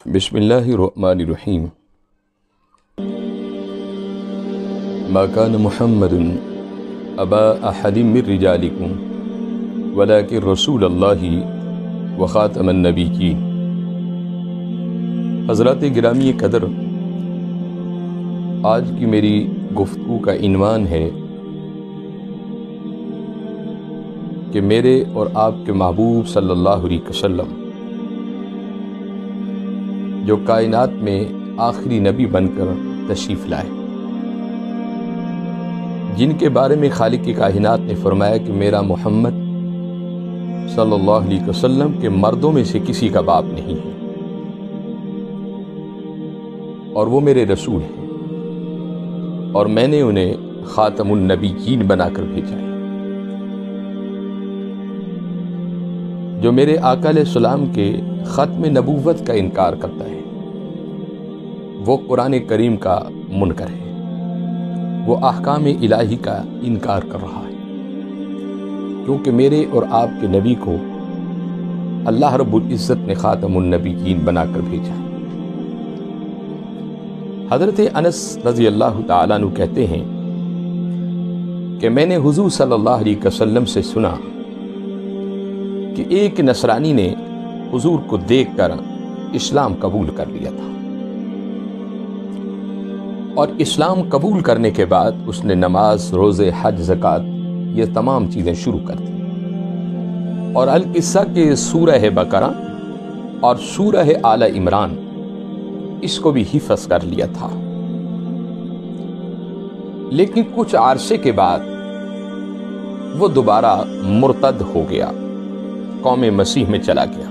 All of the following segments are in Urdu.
بسم اللہ الرحمن الرحیم ما کان محمد ابا احد من رجالکم ولکن رسول اللہ وخاتم النبیین۔ حضرات گرامی قدر، آج کی میری گفتگو کا عنوان ہے کہ میرے اور آپ کے محبوب صلی اللہ علیہ وسلم جو کائنات میں آخری نبی بن کر تشریف لائے، جن کے بارے میں خالق کائنات نے فرمایا کہ میرا محمد صلی اللہ علیہ وسلم کے مردوں میں سے کسی کا باپ نہیں ہے اور وہ میرے رسول ہیں اور میں نے انہیں خاتم النبیین بنا کر بھیجا ہے۔ جو میرے آقا علیہ السلام کے ختم نبوت کا انکار کرتا ہے وہ قرآن کریم کا منکر ہے، وہ احکام الہی کا انکار کر رہا ہے، کیونکہ میرے اور آپ کے نبی کو اللہ رب العزت نے خاتم النبیین بنا کر بھیجا ہے۔ حضرت انس رضی اللہ تعالیٰ عنہ کہتے ہیں کہ میں نے حضور صلی اللہ علیہ وسلم سے سنا کہ ایک نصرانی نے حضور کو دیکھ کر اسلام قبول کر لیا تھا، اور اسلام قبول کرنے کے بعد اس نے نماز، روزے، حج، زکوٰۃ یہ تمام چیزیں شروع کر دی، اور القصہ کے سورہ بقرہ اور سورہ آل عمران اس کو بھی حفظ کر لیا تھا۔ لیکن کچھ عرصے کے بعد وہ دوبارہ مرتد ہو گیا، قوم مسیح میں چلا گیا،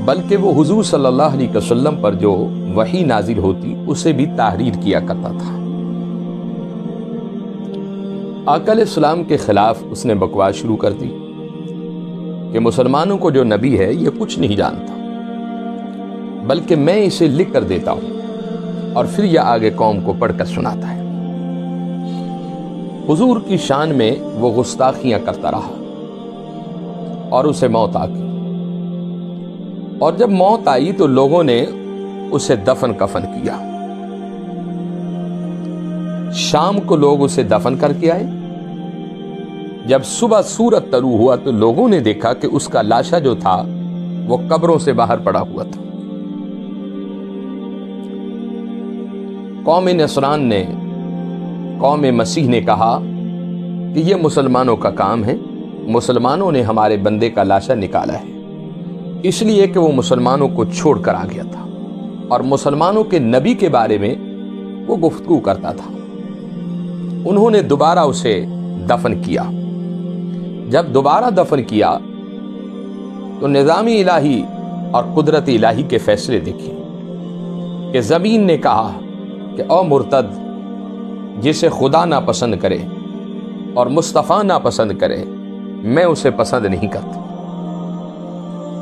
بلکہ وہ حضور صلی اللہ علیہ وسلم پر جو وحی نازل ہوتی اسے بھی تحریر کیا کرتا تھا۔ آقا علیہ السلام کے خلاف اس نے بکواس شروع کر دی کہ مسلمانوں کو جو نبی ہے یہ کچھ نہیں جانتا، بلکہ میں اسے لکھ کر دیتا ہوں اور پھر یہ آگے قوم کو پڑھ کر سناتا ہے۔ حضور کی شان میں وہ گستاخیاں کرتا رہا اور اسے موت آ گئی، اور جب موت آئی تو لوگوں نے اسے دفن کفن کیا۔ شام کو لوگ اسے دفن کر کے آئے، جب صبح سورج طلوع ہوا تو لوگوں نے دیکھا کہ اس کا لاشا جو تھا وہ قبروں سے باہر پڑا ہوا تھا۔ قوم نصران نے، قوم مسیح نے کہا کہ یہ مسلمانوں کا کام ہے، مسلمانوں نے ہمارے بندے کا لاشا نکالا ہے، اس لیے کہ وہ مسلمانوں کو چھوڑ کر آ گیا تھا اور مسلمانوں کے نبی کے بارے میں وہ گفتگو کرتا تھا۔ انہوں نے دوبارہ اسے دفن کیا۔ جب دوبارہ دفن کیا تو نظام الہی اور قدرت الہی کے فیصلے دیکھیں کہ زمین نے کہا کہ او مرتد، جسے خدا ناپسند کرے اور مصطفیٰ ناپسند کرے میں اسے پسند نہیں کرتی۔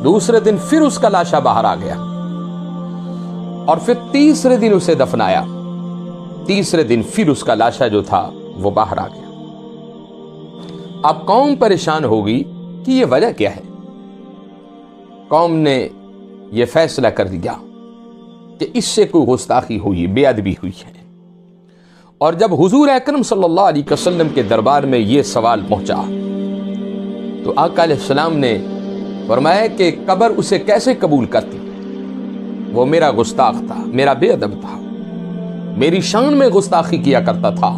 دوسرے دن پھر اس کا لاشا باہر آ گیا اور پھر تیسرے دن اسے دفنایا، تیسرے دن پھر اس کا لاشا جو تھا وہ باہر آ گیا۔ اب قوم پریشان ہوگی کہ یہ وجہ کیا ہے۔ قوم نے یہ فیصلہ کر دیا کہ اس سے کوئی گستاخی ہوئی، بے ادبی ہوئی ہے، اور جب حضور اکرم صلی اللہ علیہ وسلم کے دربار میں یہ سوال پہنچا تو آقا علیہ السلام نے فرمایا کہ قبر اسے کیسے قبول کرتی، وہ میرا گستاخ تھا، میرا بے ادب تھا، میری شان میں گستاخی کیا کرتا تھا۔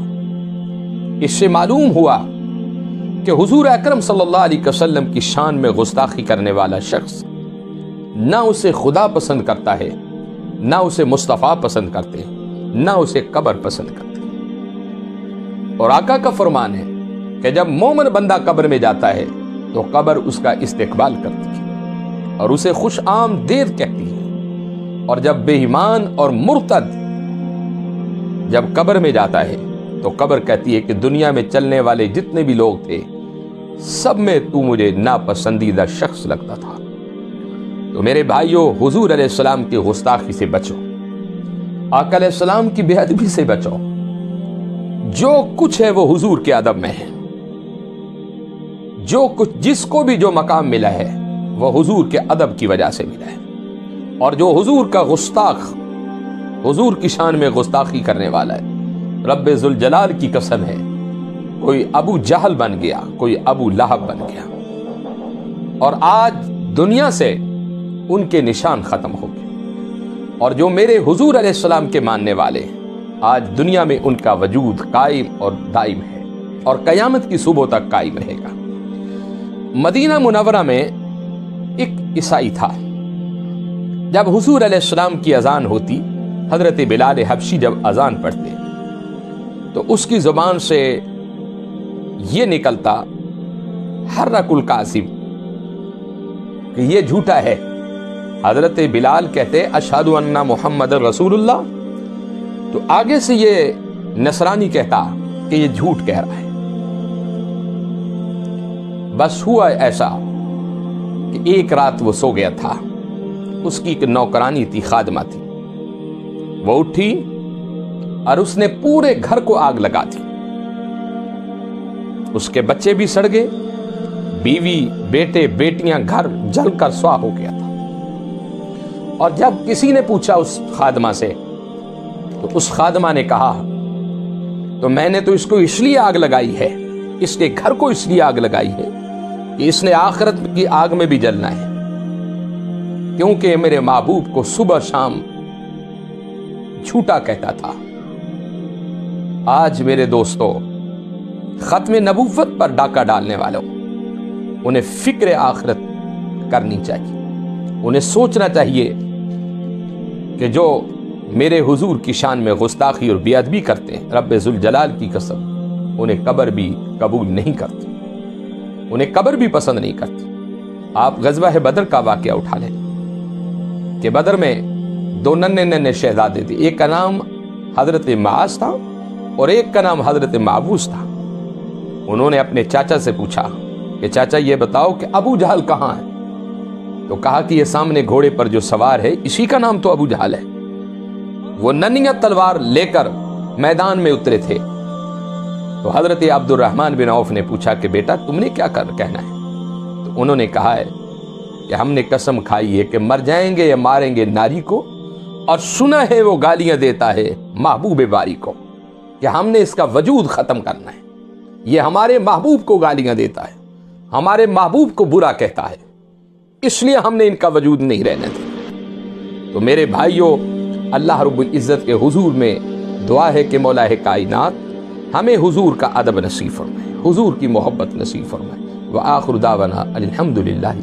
اس سے معلوم ہوا کہ حضور اکرم صلی اللہ علیہ وسلم کی شان میں گستاخی کرنے والا شخص نہ اسے خدا پسند کرتا ہے، نہ اسے مصطفیٰ پسند کرتے، نہ اسے قبر پسند کرتے۔ اور آقا کا فرمان ہے کہ جب مومن بندہ قبر میں جاتا ہے تو قبر اس کا استقبال کرتی ہے اور اسے خوش آمدید کہتی ہے، اور جب بے ایمان اور مرتد جب قبر میں جاتا ہے تو قبر کہتی ہے کہ دنیا میں چلنے والے جتنے بھی لوگ تھے سب میں تو مجھے ناپسندیدہ شخص لگتا تھا۔ تو میرے بھائیوں، حضور علیہ السلام کی گستاخی سے بچو، آقا علیہ السلام کی بے ادبی سے بچو۔ جو کچھ ہے وہ حضور کے ادب میں ہے، جو کچھ جس کو بھی جو مقام ملا ہے وہ حضور کے ادب کی وجہ سے ملا ہے۔ اور جو حضور کا گستاخ، حضور کی شان میں گستاخی کرنے والا ہے، رب ذوالجلال کی قسم ہے، کوئی ابو جہل بن گیا، کوئی ابو لہب بن گیا، اور آج دنیا سے ان کے نشان ختم ہو گئے، اور جو میرے حضور علیہ السلام کے ماننے والے ہیں آج دنیا میں ان کا وجود قائم اور دائم ہے اور قیامت کی صبح تک قائم رہے گا۔ مدینہ منورہ میں ایک عیسائی تھا، جب حضور علیہ السلام کی اذان ہوتی، حضرت بلال حبشی جب اذان پڑھتے تو اس کی زبان سے یہ نکلتا حرک القاسم کہ یہ جھوٹا ہے۔ حضرت بلال کہتے اشہد ان محمد رسول اللہ، تو آگے سے یہ نصرانی کہتا کہ یہ جھوٹ کہہ رہا ہے۔ بس ہوا ایسا کہ ایک رات وہ سو گیا تھا، اس کی ایک نوکرانی تھی، خادمہ تھی، وہ اٹھی اور اس نے پورے گھر کو آگ لگا دی، اس کے بچے بھی سڑ گئے، بیوی بیٹے بیٹیاں، گھر جل کر سواہ ہو گیا تھا۔ اور جب کسی نے پوچھا اس خادمہ سے تو اس خادمہ نے کہا تو میں نے تو اس کو اس لیے آگ لگائی ہے، اس کے گھر کو اس لیے آگ لگائی ہے کہ اس نے آخرت کی آگ میں بھی جلنا ہے، کیونکہ میرے محبوب کو صبح شام جھوٹا کہتا تھا۔ آج میرے دوستو، ختم نبوت پر ڈاکہ ڈالنے والوں، انہیں فکر آخرت کرنی چاہیے، انہیں سوچنا چاہیے کہ جو میرے حضور کی شان میں گستاخی اور بے ادبی کرتے ہیں، رب ذوالجلال کی قسم انہیں قبر بھی قبول نہیں کرتی، انہیں قبر بھی پسند نہیں کرتی۔ آپ غزوہ بدر کا واقعہ اٹھا لیں کہ بدر میں دو ننھے شہزادے تھے، ایک کا نام حضرت معاذ تھا اور ایک کا نام حضرت معوذ تھا۔ انہوں نے اپنے چاچا سے پوچھا کہ چاچا یہ بتاؤ کہ ابو جہل کہاں ہے؟ تو کہا کہ یہ سامنے گھوڑے پر جو سوار ہے اسی کا نام تو ابو جہل ہے۔ وہ ننھیاں تلوار لے کر میدان میں اترے تھے، تو حضرت عبد الرحمن بن عوف نے پوچھا کہ بیٹا تم نے کیا کہنا ہے؟ تو انہوں نے کہا ہے کہ ہم نے قسم کھائی ہے کہ مر جائیں گے یا ماریں گے ناری کو، اور سنا ہے وہ گالیاں دیتا ہے محبوب باری کو کہ ہم نے اس کا وجود ختم کرنا ہے، یہ ہمارے محبوب کو گالیاں دیتا ہے، ہمارے محبوب کو برا کہتا ہے، اس لیے ہم نے ان کا وجود نہیں رہنے دیا۔ تو میرے بھائیوں، اللہ رب العزت کے حضور میں دعا ہے کہ مولا کائنات ہمیں حضور کا ادب نصیب فرمائے، حضور کی محبت نصیب فرمائے۔ وآخر دعوانا الحمدللہ۔